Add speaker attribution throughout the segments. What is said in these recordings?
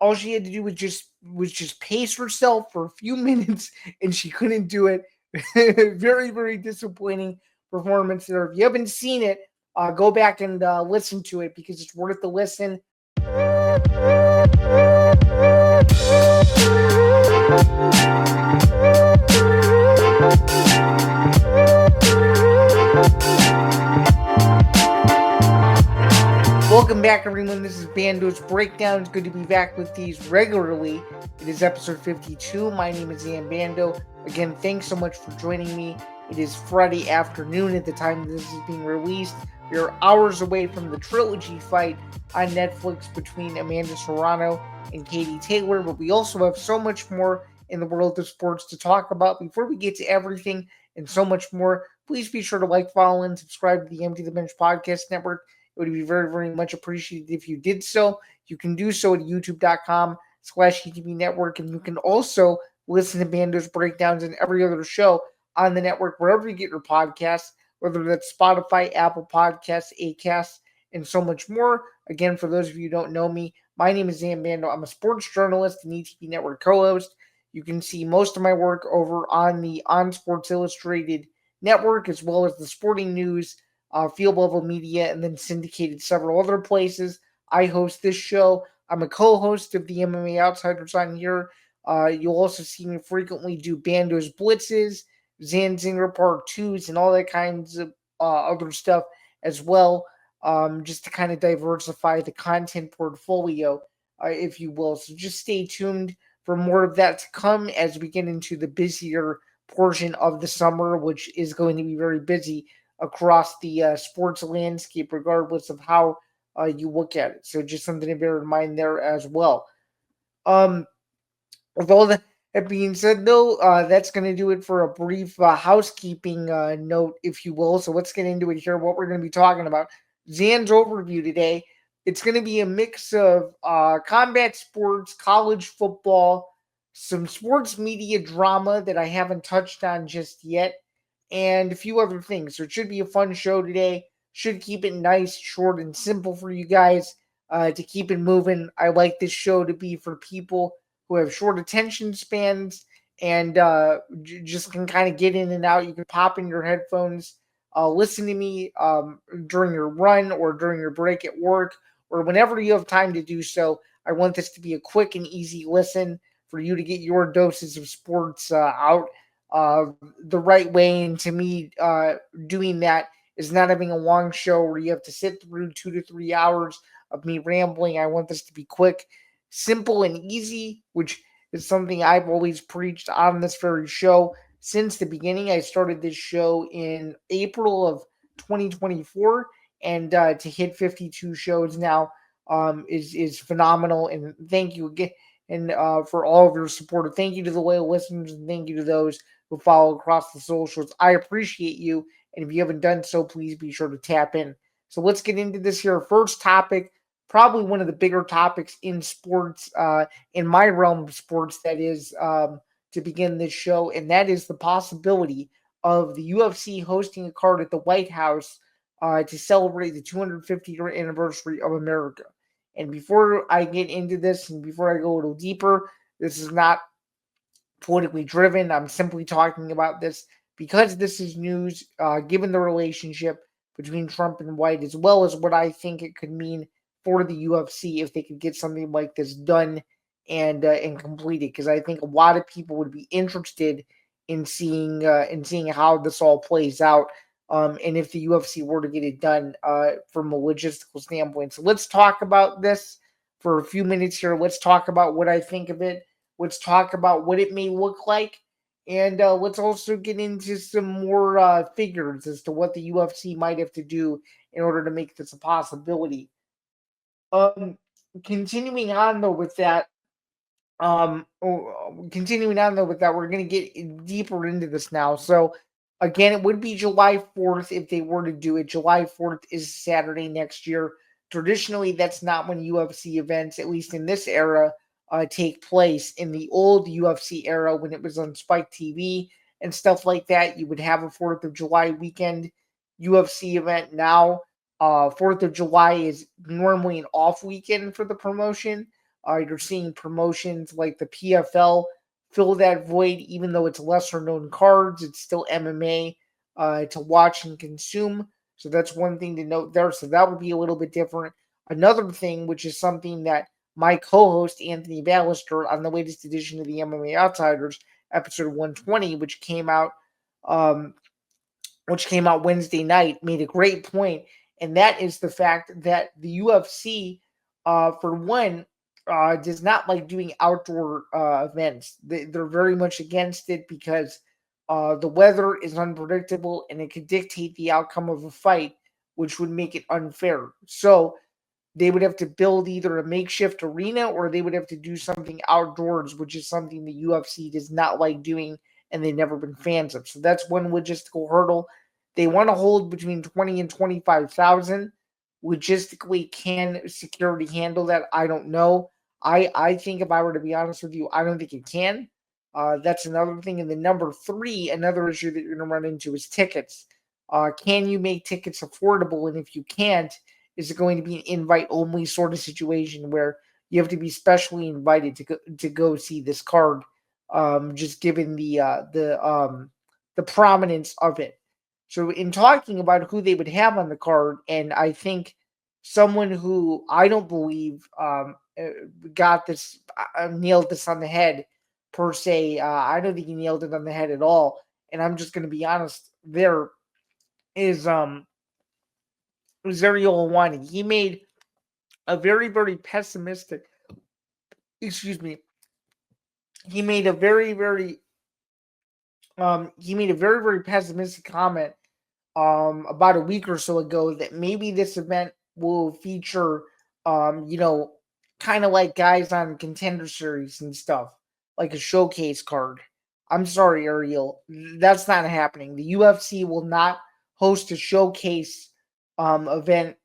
Speaker 1: all she had to do was just pace herself for a few minutes, and she couldn't do it. Very, very disappointing performance there. If you haven't seen it, go back and listen to it because it's worth the listen. Welcome back, everyone. This is Bando's Breakdown. It's good to be back with these regularly. It is episode 52. My name is Zain Bando. Again, thanks so much for joining me. It is Friday afternoon at the time this is being released. We are hours away from the trilogy fight on Netflix between Amanda Serrano and Katie Taylor, but we also have so much more in the world of sports to talk about. Before we get to everything and so much more, please be sure to like, follow, and subscribe to the Empty the Bench Podcast Network. It would be very, very much appreciated if you did so. You can do so at youtube.com/ETB Network, and you can also listen to Bando's breakdowns and every other show on the network, wherever you get your podcasts, whether that's Spotify, Apple Podcasts, Acast, and so much more. Again, for those of you who don't know me, my name is Zain Bando. I'm a sports journalist and ETB Network co-host. You can see most of my work over on the On Sports Illustrated network, as well as the Sporting News, Field Level Media, and then syndicated several other places. I host this show. I'm a co-host of the MMA Outsiders on here. You'll also see me frequently do Bando's Blitzes, Zinger Part 2s, and all that kinds of other stuff as well, just to kind of diversify the content portfolio, if you will. So just stay tuned for more of that to come as we get into the busier portion of the summer, which is going to be very busy across the sports landscape, regardless of how you look at it. So just something to bear in mind there as well. With all that being said, though, that's going to do it for a brief housekeeping note, if you will. So let's get into it here. What we're going to be talking about. Zan's overview today. It's going to be a mix of combat sports, college football, some sports media drama that I haven't touched on just yet, and a few other things. So it should be a fun show today. Should keep it nice, short, and simple for you guys to keep it moving. I like this show to be for people who have short attention spans and just can kind of get in and out. You can pop in your headphones, listen to me during your run or during your break at work or whenever you have time to do so. I want this to be a quick and easy listen for you to get your doses of sports out the right way. And to me, doing that is not having a long show where you have to sit through 2 to 3 hours of me rambling. I want this to be quick, simple, and easy, which is something I've always preached on this very show since the beginning. I started this show in April of 2024, and to hit 52 shows now is phenomenal. And thank you again, and for all of your support. Thank you to the loyal listeners, and thank you to those who follow across the socials. I appreciate you, and if you haven't done so, please be sure to tap in. So let's get into this here. First topic, probably one of the bigger topics in sports, in my realm of sports, that is, to begin this show, and that is the possibility of the UFC hosting a card at the White House to celebrate the 250th anniversary of America. And before I get into this and before I go a little deeper, this is not politically driven. I'm simply talking about this because this is news, given the relationship between Trump and White, as well as what I think it could mean for the UFC if they could get something like this done and completed. Because I think a lot of people would be interested in seeing how this all plays out, and if the UFC were to get it done from a logistical standpoint. So let's talk about this for a few minutes here. Let's talk about what I think of it. Let's talk about what it may look like. And let's also get into some more figures as to what the UFC might have to do in order to make this a possibility. Continuing on though with that, we're going to get deeper into this now. So again, it would be July 4th if they were to do it. July 4th is Saturday next year. Traditionally, that's not when UFC events, at least in this era, take place. In the old UFC era, when it was on Spike TV and stuff like that, you would have a 4th of July weekend UFC event. Now, 4th of July is normally an off weekend for the promotion. You're seeing promotions like the PFL fill that void, even though it's lesser known cards. It's still MMA to watch and consume. So that's one thing to note there. So that would be a little bit different. Another thing, which is something that my co-host Anthony Ballister on the latest edition of the MMA Outsiders, episode 120, um, which came out Wednesday night, made a great point, and that is the fact that the UFC, for one, does not like doing outdoor events. They're very much against it because the weather is unpredictable and it could dictate the outcome of a fight, which would make it unfair. So they would have to build either a makeshift arena or they would have to do something outdoors, which is something the UFC does not like doing and they've never been fans of. So that's one logistical hurdle. They want to hold between 20 and 25,000. Logistically, can security handle that? I don't know. I think if I were to be honest with you, I don't think it can. That's another thing. And then number three, another issue that you're going to run into is tickets. Can you make tickets affordable? And if you can't, is it going to be an invite only sort of situation where you have to be specially invited to go see this card, just given the prominence of it. So in talking about who they would have on the card, and I think someone who I don't believe got this nailed this on the head per se. I don't think he nailed it on the head at all. And I'm just going to be honest. There is Zariel Wani. He made a very, very pessimistic, excuse me, he made a very, very, very pessimistic comment, about a week or so ago that maybe this event will feature, you know, kind of like guys on Contender Series and stuff, like a showcase card. I'm sorry, Ariel, that's not happening. The UFC will not host a showcase event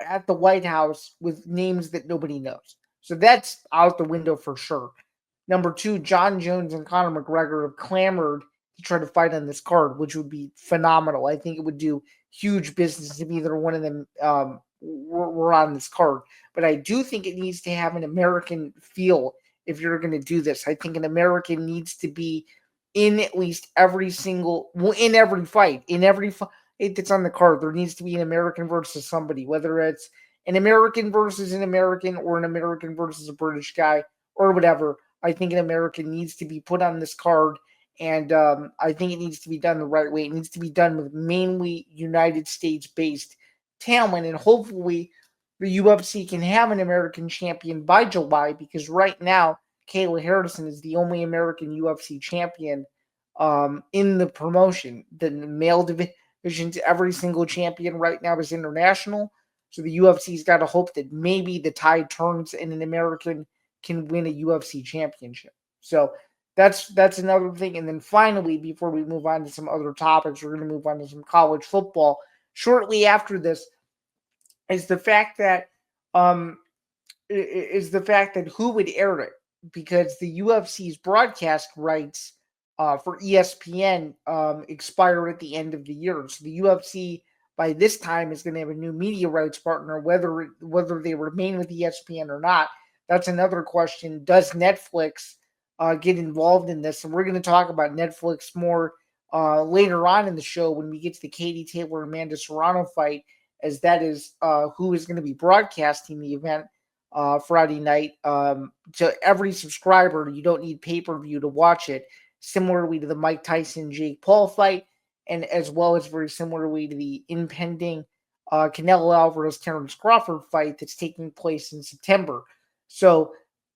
Speaker 1: at the White House with names that nobody knows. So that's out the window for sure. Number two, John Jones and Conor McGregor have clamored to try to fight on this card, which would be phenomenal. I think it would do huge business if either one of them were on this card. But I do think it needs to have an American feel if you're going to do this. I think an American needs to be in at least in every fight, that's on the card. There needs to be an American versus somebody, whether it's an American versus an American or an American versus a British guy or whatever. I think an American needs to be put on this card, and I think it needs to be done the right way. It needs to be done with mainly United States-based talent, and hopefully the UFC can have an American champion by July, because right now Kayla Harrison is the only American UFC champion in the promotion. The male divisions, every single champion right now is international, so the UFC's got to hope that maybe the tide turns and an American can win a UFC championship. So that's another thing. And then finally, before we move on to some other topics, we're going to move on to some college football. Shortly after this is the fact that who would air it, because the UFC's broadcast rights for ESPN expire at the end of the year. So the UFC by this time is going to have a new media rights partner, whether they remain with ESPN or not. That's another question. Does Netflix get involved in this? And we're going to talk about Netflix more later on in the show when we get to the Katie Taylor Amanda Serrano fight, as that is who is going to be broadcasting the event Friday night. To every subscriber, you don't need pay-per-view to watch it, similarly to the Mike Tyson Jake Paul fight, and as well as very similarly to the impending Canelo Alvarez Terrence Crawford fight that's taking place in September. So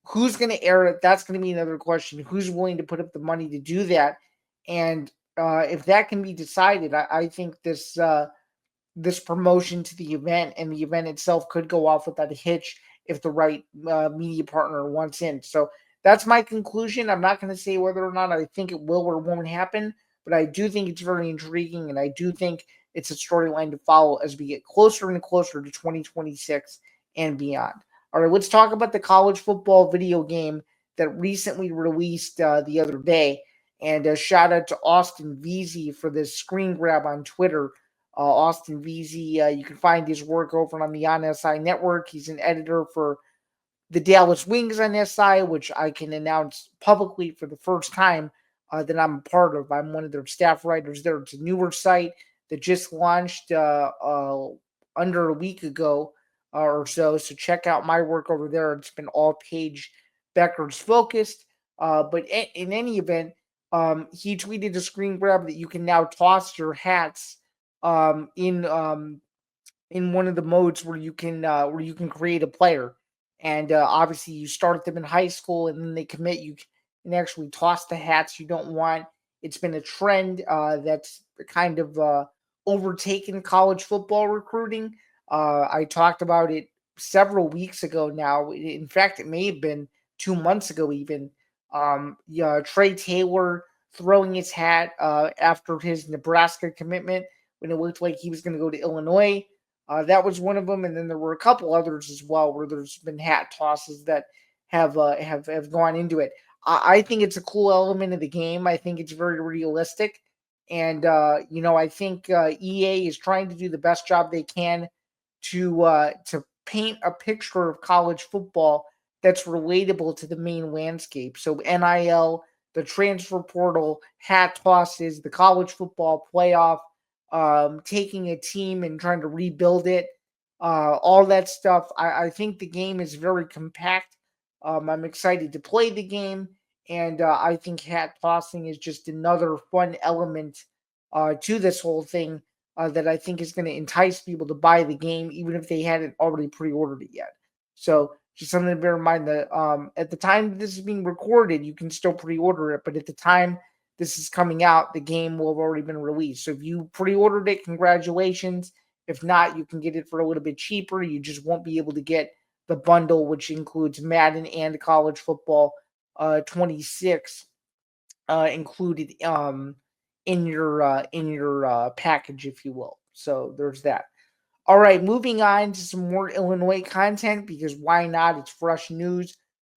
Speaker 1: who's going to air it? That's going to be another question. Who's willing to put up the money to do that? And if that can be decided, I think this promotion to the event and the event itself could go off without a hitch if the right media partner wants in. So that's my conclusion. I'm not going to say whether or not I think it will or won't happen, but I do think it's very intriguing, and I do think it's a storyline to follow as we get closer and closer to 2026 and beyond. All right, let's talk about the college football video game that recently released the other day. And a shout out to Austin Veazey for this screen grab on Twitter. Austin Veazey, you can find his work over on the On SI network. He's an editor for the Dallas Wings on SI, which I can announce publicly for the first time that I'm a part of. I'm one of their staff writers there. It's a newer site that just launched under a week ago or so. So check out my work over there. It's been all page Becker's focused. But in any event, he tweeted a screen grab that you can now toss your hats in one of the modes where you can create a player, and obviously you start them in high school, and then they commit. You can actually toss the hats you don't want. It's been a trend that's kind of overtaken college football recruiting. I talked about it several weeks ago now. In fact, it may have been 2 months ago even. Yeah, Trey Taylor throwing his hat after his Nebraska commitment when it looked like he was going to go to Illinois. That was one of them, and then there were a couple others as well where there's been hat tosses that have gone into it. I think it's a cool element of the game. I think it's very realistic, and I think EA is trying to do the best job they can to paint a picture of college football that's relatable to the main landscape. So NIL, the transfer portal, hat tosses, the college football playoff, taking a team and trying to rebuild it, all that stuff. I think the game is very compact. I'm excited to play the game, and I think hat tossing is just another fun element to this whole thing that I think is going to entice people to buy the game, even if they hadn't already pre-ordered it yet. So just something to bear in mind that at the time this is being recorded, you can still pre-order it, but at the time this is coming out, the game will have already been released. So if you pre-ordered it, congratulations. If not, you can get it for a little bit cheaper. You just won't be able to get the bundle, which includes Madden and college football 26 included in your package, if you will. So there's that. All right, moving on to some more Illinois content because why not? It's fresh news.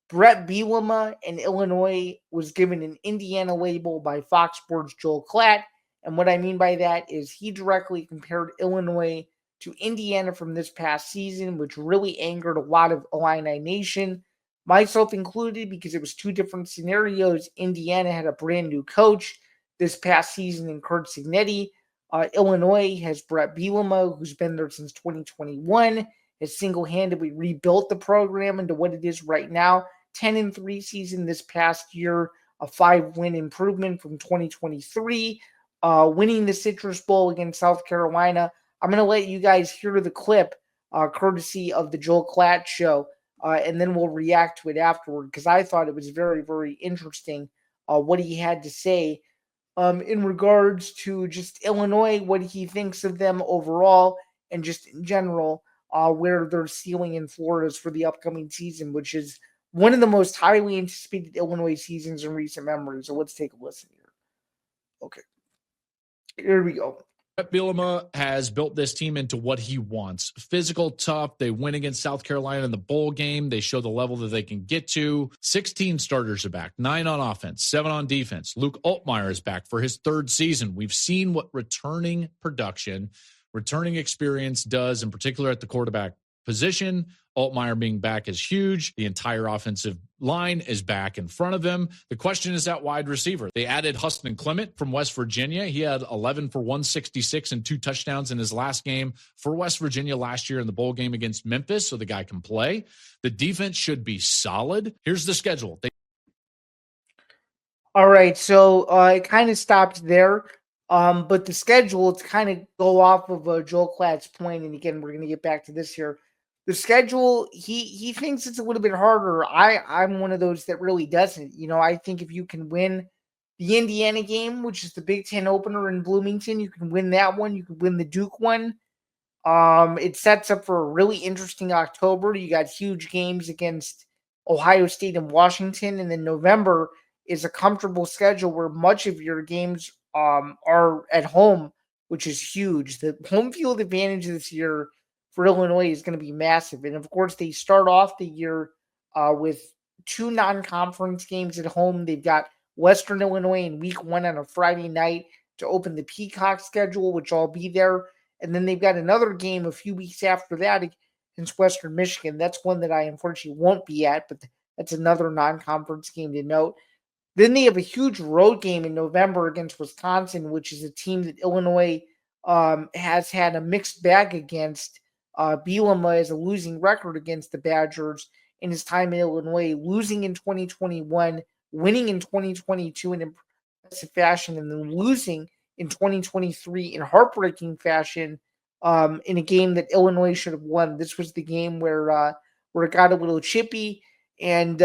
Speaker 1: Bret Bielema and Illinois was given an Indiana label by Fox Sports' Joel Klatt. And what I mean by that is he directly compared Illinois to Indiana from this past season, which really angered a lot of Illini Nation, myself included, because it was two different scenarios. Indiana had a brand new coach this past season in Kirk. Illinois has Bret Bielema, who's been there since 2021, has single-handedly rebuilt the program into what it is right now. 10-3 season this past year, a 5-win improvement from 2023, winning the Citrus Bowl against South Carolina. I'm going to let you guys hear the clip, courtesy of the Joel Klatt show, and then we'll react to it afterward because I thought it was very, very interesting what he had to say in regards to just Illinois, what he thinks of them overall, and just in general, where their ceiling in Florida is for the upcoming season, which is one of the most highly anticipated Illinois seasons in recent memory. So let's take a listen here. Okay, here we go.
Speaker 2: Bret Bielema has built this team into what he wants. Physical, tough. They win against South Carolina in the bowl game. They show the level that they can get to. 16 starters are back, 9 on offense, 7 on defense. Luke Altmaier is back for his 3rd season. We've seen what returning production, returning experience does, in particular at the quarterback position. Altmaier being back is huge. The entire offensive line is back in front of him. The question is at wide receiver. They added Huston Clement from West Virginia. He had 11 for 166 and 2 touchdowns in his last game for West Virginia last year in the bowl game against Memphis, so the guy can play. The defense should be solid. Here's the schedule.
Speaker 1: All right, so it kind of stopped there. But the schedule, to kind of go off of Joel Klatt's point, and again, we're going to get back to this here. The schedule, he thinks it's a little bit harder. I'm one of those that really doesn't. I think if you can win the Indiana game, which is the Big Ten opener in Bloomington, you can win that one. You can win the Duke one. It sets up for a really interesting October. You got huge games against Ohio State and Washington, and then November is a comfortable schedule where much of your games are at home, which is huge. The home field advantage this year for Illinois is going to be massive. And of course, they start off the year with 2 non-conference games at home. They've got Western Illinois in week 1 on a Friday night to open the Peacock schedule, which I'll be there. And then they've got another game a few weeks after that against Western Michigan. That's one that I unfortunately won't be at, but that's another non-conference game to note. Then they have a huge road game in November against Wisconsin, which is a team that Illinois has had a mixed bag against. Bielema has a losing record against the Badgers in his time in Illinois, losing in 2021, winning in 2022 in impressive fashion, and then losing in 2023 in heartbreaking fashion in a game that Illinois should have won. This was the game where it got a little chippy and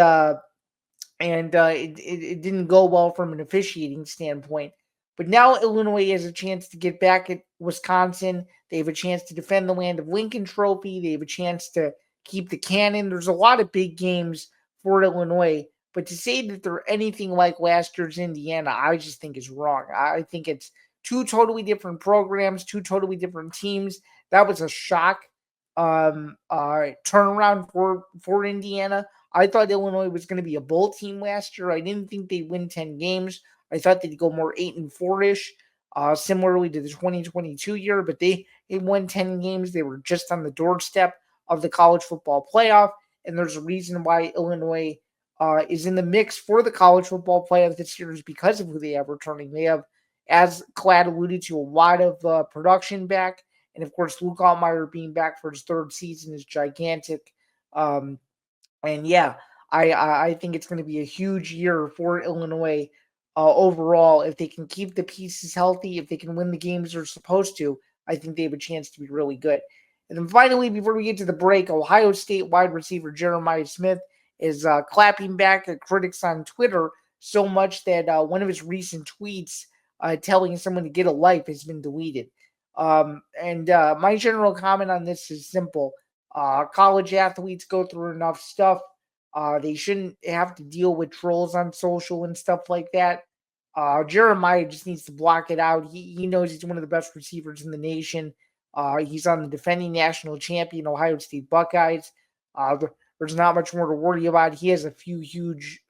Speaker 1: it didn't go well from an officiating standpoint. But now Illinois has a chance to get back at Wisconsin. They have a chance to defend the Land of Lincoln Trophy. They have a chance to keep the cannon. There's a lot of big games for Illinois. But to say that they're anything like last year's Indiana, I just think is wrong. I think it's two totally different programs, two totally different teams. That was a shock turnaround for Indiana. I thought Illinois was going to be a bowl team last year. I didn't think they'd win 10 games. I thought they'd go more 8-4-ish, similarly to the 2022 year, but they won 10 games. They were just on the doorstep of the college football playoff, and there's a reason why Illinois is in the mix for the college football playoff this year is because of who they have returning. They have, as Klatt alluded to, a lot of production back, and of course, Luke Altmaier being back for his third season is gigantic. And yeah, I think it's going to be a huge year for Illinois overall. If they can keep the pieces healthy, if they can win the games they're supposed to, I think they have a chance to be really good. And then finally, before we get to the break, Ohio State wide receiver Jeremiah Smith is clapping back at critics on Twitter so much that one of his recent tweets telling someone to get a life has been deleted. And my general comment on this is simple. College athletes go through enough stuff. They shouldn't have to deal with trolls on social and stuff like that. Jeremiah just needs to block it out. He knows he's one of the best receivers in the nation. He's on the defending national champion Ohio State Buckeyes. There's not much more to worry about. He has a few huge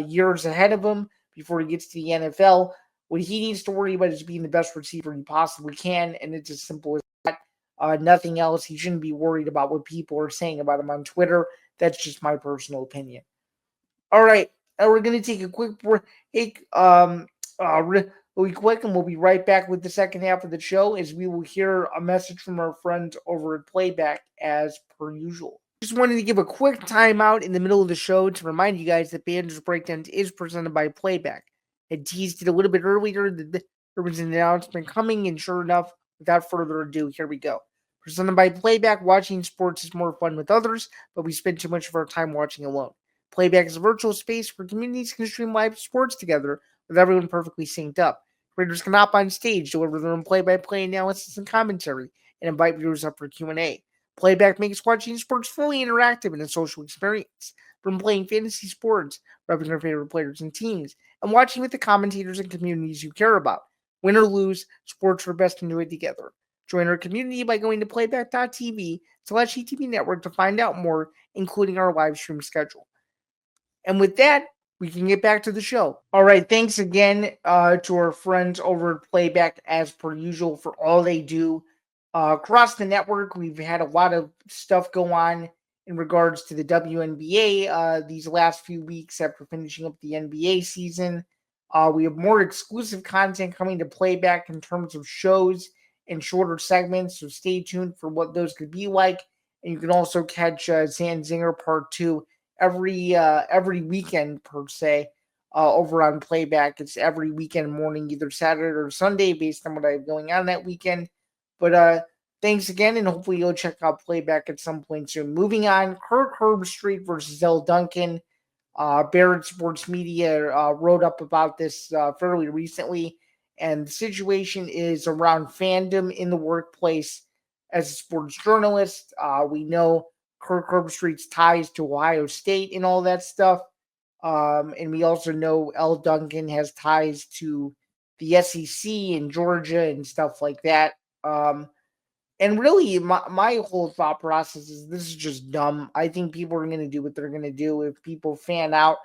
Speaker 1: years ahead of him before he gets to the NFL. What he needs to worry about is being the best receiver he possibly can, and it's as simple as that. Nothing else. He shouldn't be worried about what people are saying about him on Twitter. That's just my personal opinion. All right, we're going to take a quick break, really quick, and we'll be right back with the second half of the show as we will hear a message from our friends over at Playback as per usual. Just wanted to give a quick timeout in the middle of the show to remind you guys that Bando's Breakdowns is presented by Playback. I teased it a little bit earlier that there was an announcement coming, and sure enough, without further ado, here we go. Presented by Playback, watching sports is more fun with others, but we spend too much of our time watching alone. Playback is a virtual space where communities can stream live sports together with everyone perfectly synced up. Creators can hop on stage, deliver their own play-by-play analysis and commentary, and invite viewers up for Q&A. Playback makes watching sports fully interactive and a social experience. From playing fantasy sports, repping your favorite players and teams, and watching with the commentators and communities you care about. Win or lose, sports are best to do it together. Join our community by going to playback.tv/ETV network to find out more, including our live stream schedule. And with that, we can get back to the show. All right, thanks again to our friends over at Playback, as per usual, for all they do. Across the network, we've had a lot of stuff go on in regards to the WNBA these last few weeks after finishing up the NBA season. We have more exclusive content coming to Playback in terms of shows and shorter segments, so stay tuned for what those could be like. And you can also catch Zain Zinger Part 2 every weekend, per se, over on Playback. It's every weekend morning, either Saturday or Sunday, based on what I have going on that weekend. But thanks again, and hopefully you'll check out Playback at some point soon. Moving on, Kirk Herbstreit versus Elle Duncan. Barrett Sports Media wrote up about this fairly recently, and the situation is around fandom in the workplace as a sports journalist. We know Kirk Herbstreit's ties to Ohio State and all that stuff, and we also know Elle Duncan has ties to the SEC and Georgia and stuff like that. And really, my whole thought process is this is just dumb. I think people are going to do what they're going to do. If people fan out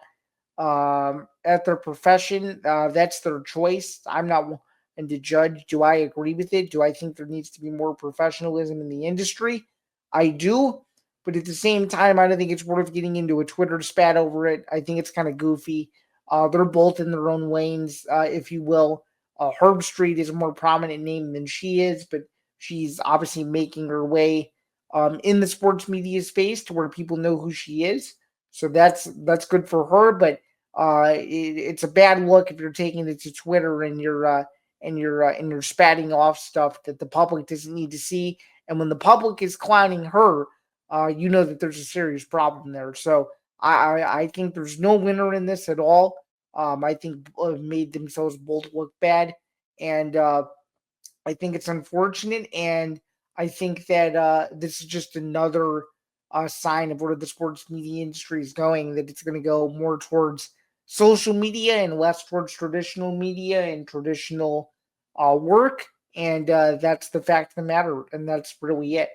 Speaker 1: at their profession, that's their choice. I'm not one to judge. Do I agree with it? Do I think there needs to be more professionalism in the industry? I do. But at the same time, I don't think it's worth getting into a Twitter spat over it. I think it's kind of goofy. They're both in their own lanes, if you will. Herbstreit is a more prominent name than she is, but she's obviously making her way in the sports media space to where people know who she is. So that's good for her. But it's a bad look if you're taking it to Twitter and you're spatting off stuff that the public doesn't need to see. And when the public is clowning her, you know that there's a serious problem there. So I think there's no winner in this at all. I think have made themselves both look bad, and I think it's unfortunate. And I think that this is just another sign of where the sports media industry is going. That it's going to go more towards social media and less towards traditional media and traditional work. And that's the fact of the matter, and that's really it.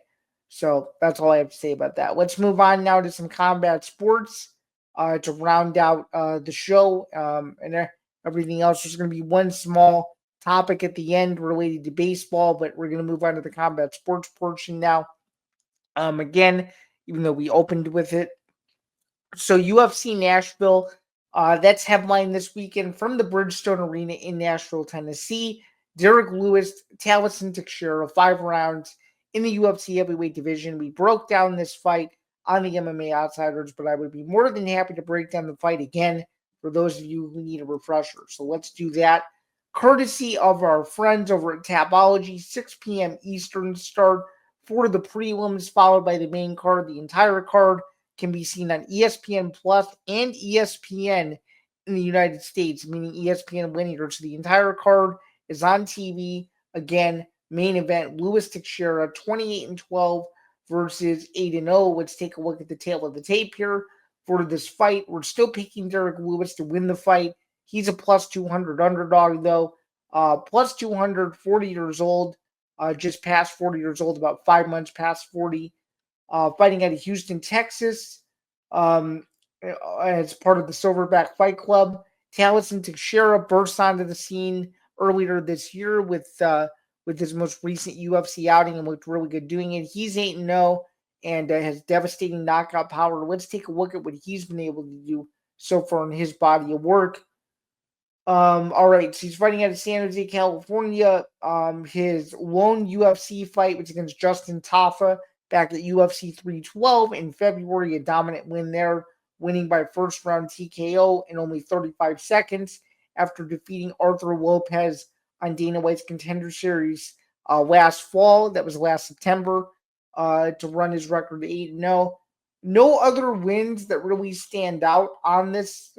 Speaker 1: So that's all I have to say about that. Let's move on now to some combat sports to round out the show and everything else. There's going to be one small topic at the end related to baseball, but we're going to move on to the combat sports portion now. Again, even though we opened with it. So UFC Nashville, that's headline this weekend from the Bridgestone Arena in Nashville, Tennessee. Derek Lewis, Taliesin Teixeira, 5 rounds in the UFC heavyweight division. We broke down this fight on the MMA Outsiders, but I would be more than happy to break down the fight again for those of you who need a refresher. So let's do that. Courtesy of our friends over at Tapology, 6 p.m. Eastern start for the prelims, followed by the main card. The entire card can be seen on ESPN Plus and ESPN in the United States, meaning ESPN Linear. So the entire card is on TV. Again, main event, Lewis Teixeira, 28-12 versus 8-0. Let's take a look at the tail of the tape here for this fight. We're still picking Derek Lewis to win the fight. He's a plus 200 underdog, though. Plus 200, 40 years old, just past 40 years old, about 5 months past 40. Fighting out of Houston, Texas, as part of the Silverback Fight Club. Taliesin Teixeira burst onto the scene earlier this year with his most recent UFC outing and looked really good doing it. He's 8-0 and has devastating knockout power. Let's take a look at what he's been able to do so far in his body of work. All right, so he's fighting out of San Jose, California. His lone UFC fight was against Justin Tafa back at UFC 312 in February, a dominant win there, winning by first round TKO in only 35 seconds after defeating Arthur Lopez on Dana White's Contender Series last fall. That was last September to run his record 8-0. No other wins that really stand out on this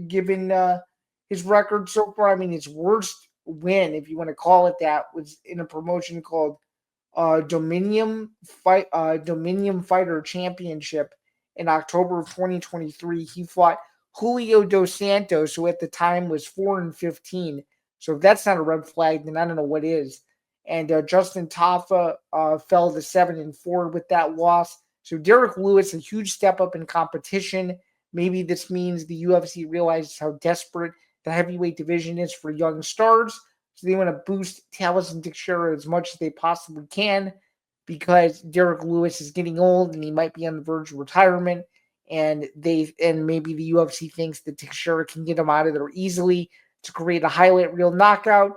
Speaker 1: given his record so far. I mean, his worst win, if you want to call it that, was in a promotion called Dominion Fighter Championship in October of 2023. He fought Julio Dos Santos, who at the time was 4-15. So if that's not a red flag, then I don't know what is. And Justin Tafa fell to 7-4 with that loss. So Derek Lewis, a huge step up in competition. Maybe this means the UFC realizes how desperate the heavyweight division is for young stars. So they want to boost Taliesin Teixeira as much as they possibly can because Derek Lewis is getting old and he might be on the verge of retirement. And maybe the UFC thinks that Teixeira can get him out of there easily to create a highlight reel knockout,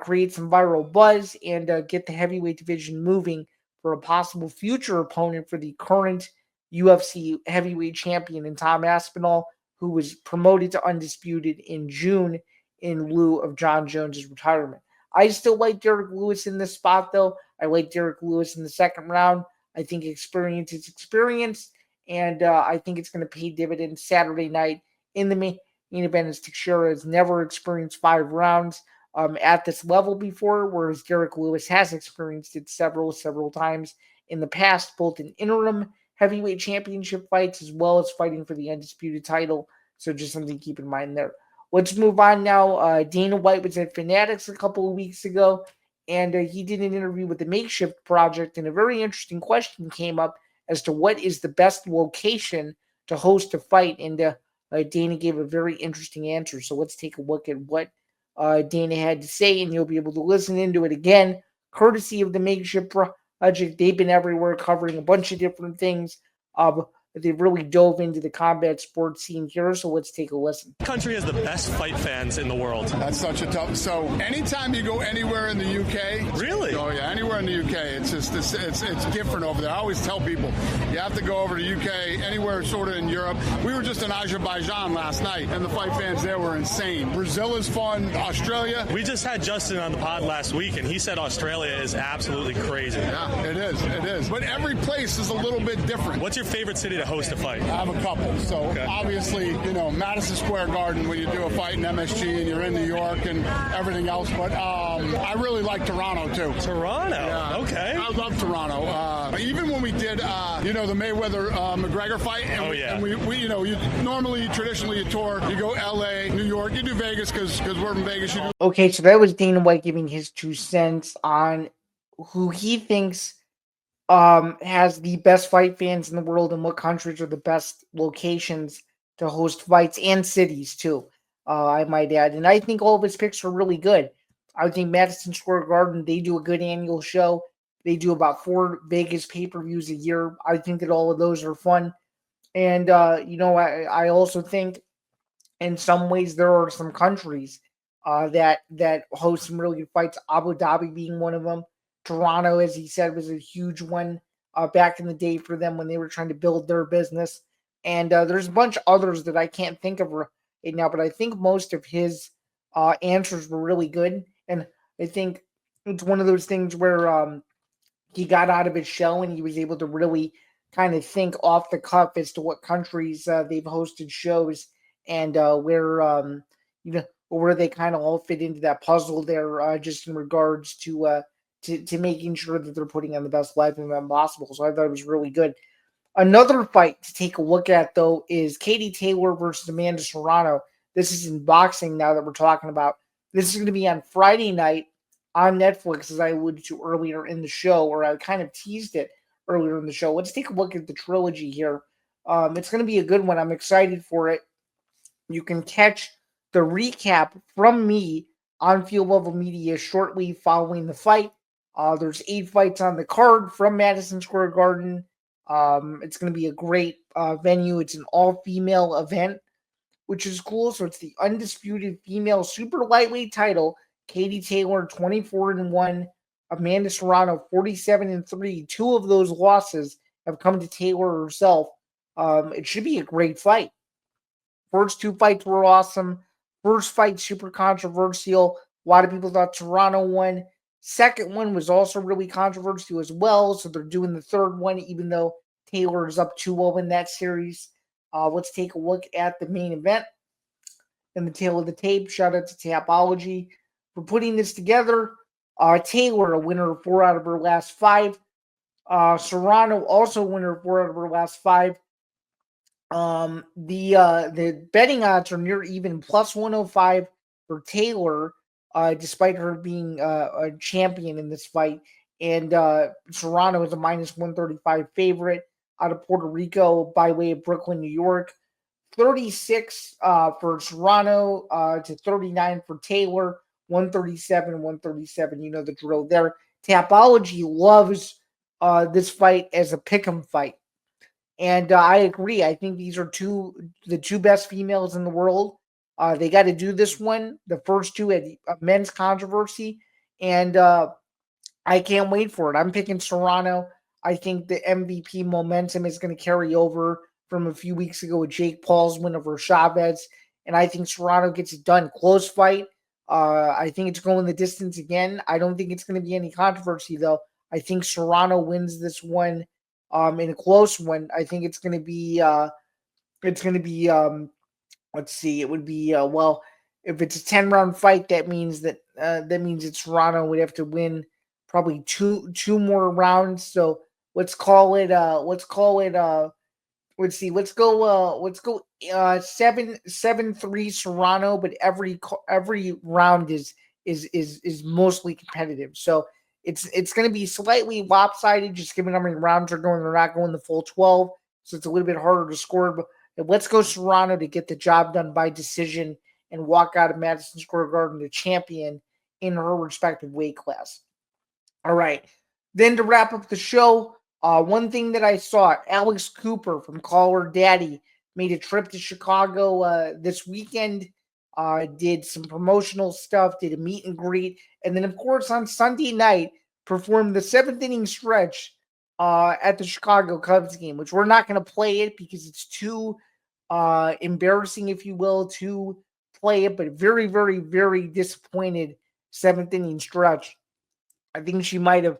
Speaker 1: create some viral buzz, and get the heavyweight division moving for a possible future opponent for the current UFC heavyweight champion in Tom Aspinall, who was promoted to undisputed in June in lieu of John Jones' retirement. I still like Derek Lewis in this spot, though. I like Derek Lewis in the second round. I think experience is experience, and I think it's going to pay dividends Saturday night in the main event. As Teixeira has never experienced 5 rounds at this level before, whereas Derek Lewis has experienced it several times in the past, both in interim heavyweight championship fights as well as fighting for the undisputed title. So just something to keep in mind there. Let's move on now. Dana White was at Fanatics a couple of weeks ago, and he did an interview with the Makeshift Project, and a very interesting question came up as to what is the best location to host a fight, and Dana gave a very interesting answer. So let's take a look at what Dana had to say, and you'll be able to listen into it again, courtesy of the Makeshift They've been everywhere covering a bunch of different things. They've really dove into the combat sports scene here, so let's take a listen.
Speaker 3: Country has the best fight fans in the world.
Speaker 4: That's such a tough. So anytime you go anywhere in the UK,
Speaker 3: really?
Speaker 4: Oh yeah, anywhere in the UK, it's just it's different over there. I always tell people you have to go over to UK, anywhere sort of in Europe. We were just in Azerbaijan last night, and the fight fans there were insane. Brazil is fun. Australia.
Speaker 3: We just had Justin on the pod last week, and he said Australia is absolutely crazy.
Speaker 4: Yeah, it is. It is. But every place is a little bit different.
Speaker 3: What's your favorite city to host a fight?
Speaker 4: I have a couple. So obviously, Madison Square Garden when you do a fight in MSG and you're in New York and everything else. But I really like Toronto too.
Speaker 3: Toronto?
Speaker 4: Yeah.
Speaker 3: Okay.
Speaker 4: I love Toronto. Even when we did, the Mayweather McGregor fight. And
Speaker 3: yeah.
Speaker 4: And we normally, traditionally, you tour, you go LA, New York, you do Vegas because we're from Vegas.
Speaker 1: Okay, so that was Dana White giving his 2 cents on who he thinks has the best fight fans in the world and what countries are the best locations to host fights, and cities too, I might add. And I think all of his picks are really good. I think Madison Square Garden, they do a good annual show. They do about 4 Vegas pay-per-views a year. I think that all of those are fun. And, I also think in some ways there are some countries that host some really good fights, Abu Dhabi being one of them. Toronto, as he said, was a huge one back in the day for them when they were trying to build their business. And there's a bunch of others that I can't think of right now, but I think most of his answers were really good. And I think it's one of those things where he got out of his shell and he was able to really kind of think off the cuff as to what countries they've hosted shows and where they kind of all fit into that puzzle there, just in regards to making sure that they're putting on the best live event possible. So I thought it was really good. Another fight to take a look at, though, is Katie Taylor versus Amanda Serrano. This is in boxing now that we're talking about. This is going to be on Friday night on Netflix, as I alluded to earlier in the show, or I kind of teased it earlier in the show. Let's take a look at the trilogy here. It's going to be a good one. I'm excited for it. You can catch the recap from me on Field Level Media shortly following the fight. There's 8 fights on the card from Madison Square Garden. It's going to be a great venue. It's an all-female event, which is cool. So it's the undisputed female super lightweight title. Katie Taylor, 24-1. Amanda Serrano, 47-3. 2 of those losses have come to Taylor herself. It should be a great fight. First 2 fights were awesome. First fight, super controversial. A lot of people thought Serrano won. Second one was also really controversial as well. So they're doing the third one, even though Taylor is up 2-0 in that series. Let's take a look at the main event and the tail of the tape. Shout out to Tapology for putting this together. Taylor, a winner of 4 out of her last 5. Serrano, also a winner of 4 out of her last 5. The betting odds are near even, plus 105 for Taylor, despite her being a champion in this fight. And Serrano is a minus 135 favorite out of Puerto Rico by way of Brooklyn, New York. 36 for Serrano to 39 for Taylor. 137. You know the drill there. Tapology loves this fight as a pick'em fight. And I agree. I think these are the two best females in the world. They got to do this one. The first 2 had men's controversy. And I can't wait for it. I'm picking Serrano. I think the MVP momentum is going to carry over from a few weeks ago with Jake Paul's win over Chavez. And I think Serrano gets it done. Close fight. I think it's going the distance again. I don't think it's going to be any controversy, though. I think Serrano wins this one in a close one. I think it's going to be, let's see, it would be, if it's a 10-round fight, that means that Serrano would have to win probably two more rounds. So let's call it, let's go 7-3 Serrano, but every round is mostly competitive. So it's going to be slightly lopsided, just given how many rounds are going. They're not going the full 12, so it's a little bit harder to score. But let's go Serrano to get the job done by decision and walk out of Madison Square Garden the champion in her respective weight class. All right. Then to wrap up the show, one thing that I saw, Alex Cooper from Call Her Daddy made a trip to Chicago this weekend, did some promotional stuff, did a meet and greet, and then, of course, on Sunday night, performed the 7th inning stretch at the Chicago Cubs game, which we're not going to play it because it's too embarrassing, if you will, to play it, but very, very, very disappointed 7th inning stretch. I think she might have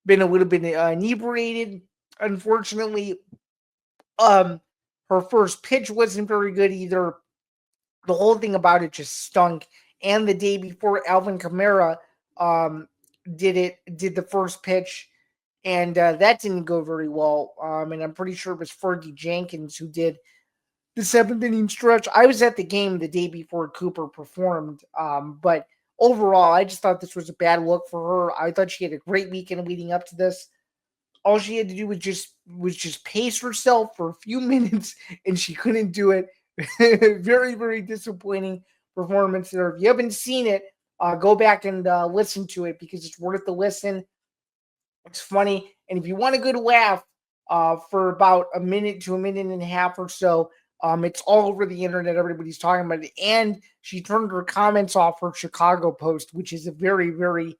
Speaker 1: been a little bit inebriated. Unfortunately, her first pitch wasn't very good either. The whole thing about it just stunk. And the day before, Alvin Kamara did the first pitch, and that didn't go very well. And I'm pretty sure it was Fergie Jenkins who did the 7th inning stretch. I was at the game the day before Cooper performed, but overall, I just thought this was a bad look for her. I thought she had a great weekend leading up to this. All she had to do was just pace herself for a few minutes, and she couldn't do it. Very, very disappointing performance there. If you haven't seen it, go back and listen to it because it's worth the listen. It's funny. And if you want a good laugh for about a minute to a minute and a half or so, it's all over the internet. Everybody's talking about it. And she turned her comments off her Chicago post, which is a very, very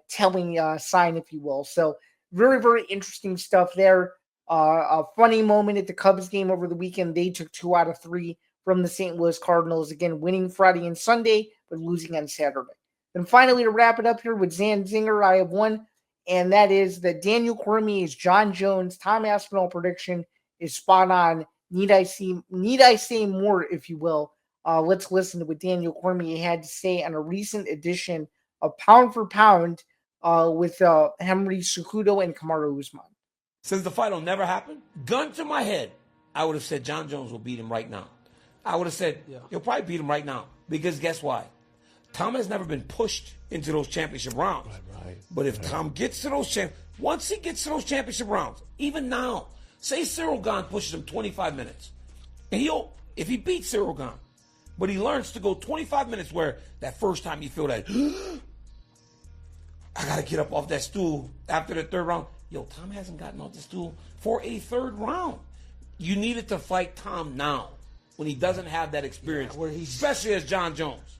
Speaker 1: telling sign, if you will. So very, very interesting stuff there. A funny moment at the Cubs game over the weekend. They took 2 out of 3 from the St. Louis Cardinals. Again, winning Friday and Sunday, but losing on Saturday. Then finally, to wrap it up here with Zain Zinger, I have one, and that is that Daniel Cormier's John Jones, Tom Aspinall prediction is spot on. Need I say more, if you will? Let's listen to what Daniel Cormier had to say on a recent edition of Pound for Pound with Henry Cejudo and Kamaru Usman.
Speaker 5: Since the fight will never happen, gun to my head, I would have said John Jones will beat him right now. I would have said he'll probably beat him right now because guess why? Tom has never been pushed into those championship rounds. Right. But if Tom gets to those once he gets to those championship rounds, even now, say Cyril Gane pushes him 25 minutes, and if he beats Cyril Gane, but he learns to go 25 minutes where that first time you feel that I gotta get up off that stool after the 3rd round. Yo, Tom hasn't gotten off the stool for a 3rd round. You needed to fight Tom now when he doesn't have that experience, especially as John Jones.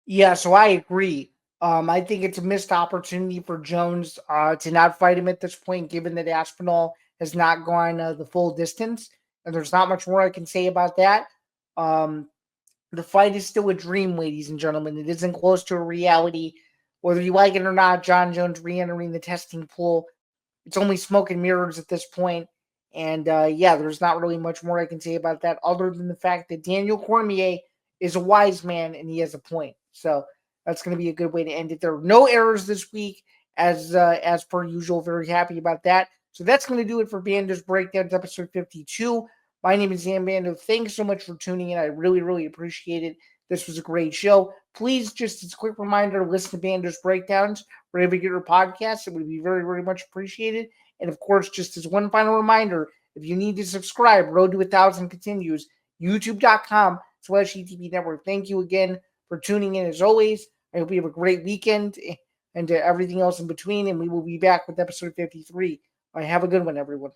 Speaker 1: Yeah, so I agree. I think it's a missed opportunity for Jones to not fight him at this point, given that Aspinall has not gone the full distance. And there's not much more I can say about that. The fight is still a dream, ladies and gentlemen. It isn't close to a reality. Whether you like it or not, John Jones re-entering the testing pool, it's only smoke and mirrors at this point. And there's not really much more I can say about that other than the fact that Daniel Cormier is a wise man and he has a point. So that's going to be a good way to end it. There are no errors this week, as per usual. Very happy about that. So that's going to do it for Bando's Breakdowns, episode 52. My name is Zan Bando. Thanks so much for tuning in. I really, really appreciate it. This was a great show. Please, just as a quick reminder, listen to Bando's Breakdowns wherever you get your podcasts. It would be very, very much appreciated. And, of course, just as one final reminder, if you need to subscribe, Road to 1,000 continues, youtube.com/ETB Network. Thank you again for tuning in, as always. I hope you have a great weekend and everything else in between, and we will be back with episode 53. Have a good one, everyone.